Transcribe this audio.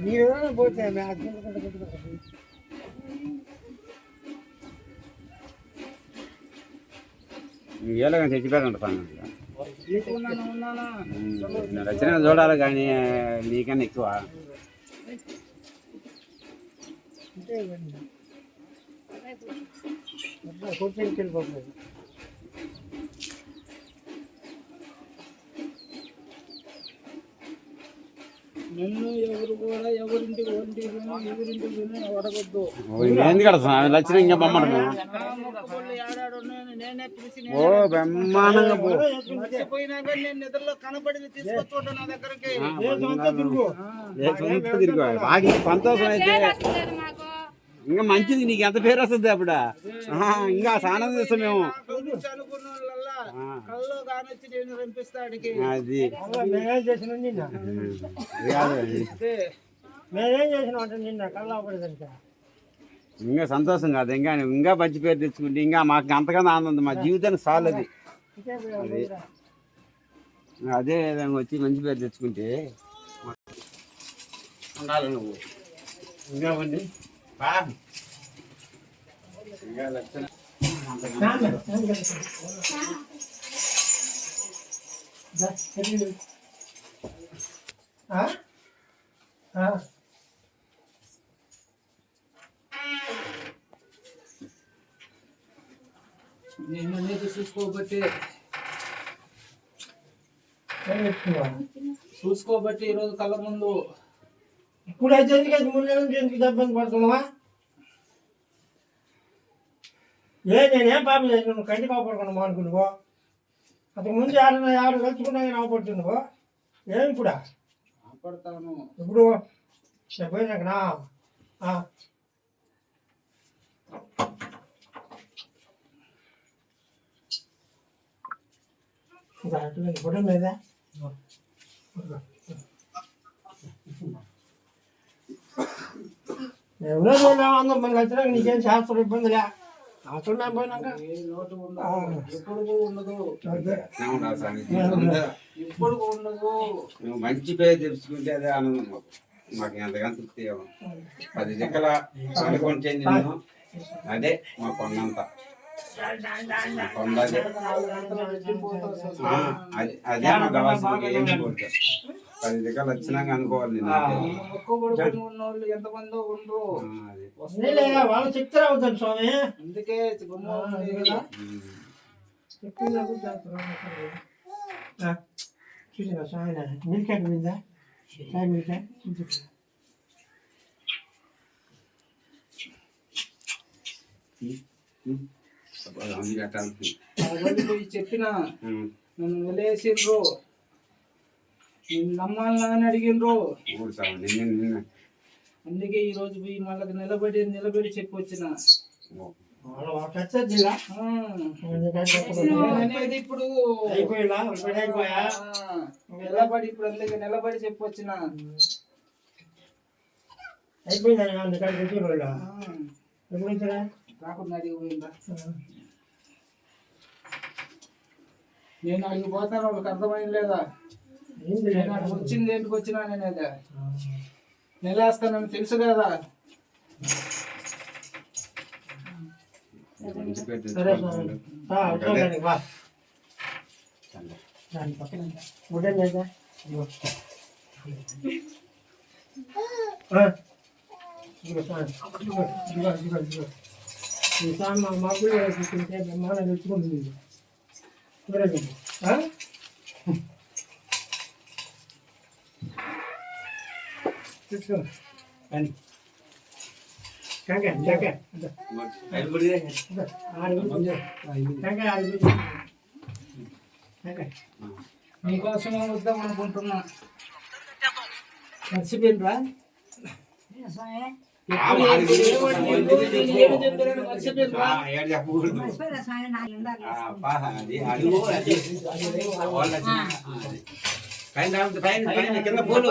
మీరు పోతే ఏలాగా తెచ్చిపోయారంట రచన చూడాలి కానీ నీకన్నా ఎక్కువ వెళ్ళిపోతుంది. నన్ను ఎవరు కూడా ఎవరింటికి అడగద్దు. ఎందుకు కడతాను లక్షణ ఇంకా బొమ్మను ఓ బ్రహ్మాండంగా పోయినాక నేను నిద్రలో కనపడి తీసుకొచ్చుంటా నా దగ్గరకి బాగా సంతోషం అయితే ఇంకా మంచిది నీకు ఎంత పేరు వస్తుంది అప్పుడు ఇంకా ఆనందిస్తాం మేము అది మేమేం చేసిన నిన్న కళ్ళు ఆపడేదానికి ఇంకా సంతోషం కాదు ఇంకా మంచి పేరు తెచ్చుకుంటే ఇంకా మాకు అంతకన్నా ఆనందం మా జీవితానికి చాలు అది అదే విధంగా వచ్చి మంచి పేరు తెచ్చుకుంటే ఉండాలి నువ్వు ఇంకా అండి ఇంకా లక్షణ నేను అనేది చూసుకోబట్టి ఈరోజు కళ్ళ ముందు ఇప్పుడు అయితే ఎందుకు ఇబ్బంది పడుతున్నావా నేనేం పాపం చేసిన కంటి కాపాడుకున్నామా అనుకున్నావో అంతకు ముందు ఆడు కలుసుకున్నా కానీ ఆపడుతున్నావో ఏమి ఇప్పుడు ఆపడతాను ఇప్పుడు పోయినాకనా ఫోటో లేదా ఎవరో అందరం మనకి వచ్చినాక నీకేం శాస్త్రం ఇబ్బందిలే అసలు పోయినాక మంచి పేరు తెలుసుకుంటే అదే ఆనందం మాకు ఎంతగానో తృప్తి 10 దిక్కల అనుకుంటే నేను అదే మా కొండంత కొండ అదే మా గవాసి ఏమి కోరుతారు 10 దిక్కలు వచ్చినాక అనుకోవాలి నేను ఎంతమంది ఉండరు వాళ్ళు చెప్తారా అవుతాను స్వామి అందుకే చూసారా స్వామి మిల్కెట్ మీద మిల్కెట్ చెప్పిన నన్ను వదిలేసిండ్రు నమ్మాలని అని అడిగిండ్రు అందుకే ఈ రోజు పోయి మళ్ళీ నిలబడి చెప్పి వచ్చిన అనేది ఇప్పుడు నిలబడి ఇప్పుడు అందుకే నిలబడి చెప్పి వచ్చిన రాకుండా అడిగిపోయిందా నేను అడిగి పోతాను వాళ్ళకి అర్థమైంది లేదా వచ్చింది ఏంటికి వచ్చినా నేనేదా నెలేస్తానని తెలుసు కదా సరే పక్కన లేదా మాకు బ్రహ్మాండం తెచ్చుకుంటుంది టెంకాయ టెంకాయ టెంకాయ టెంకాయ మీకోసం వద్దాం అనుకుంటున్నా. మర్చిపోయినరా? పైన కింద పూలు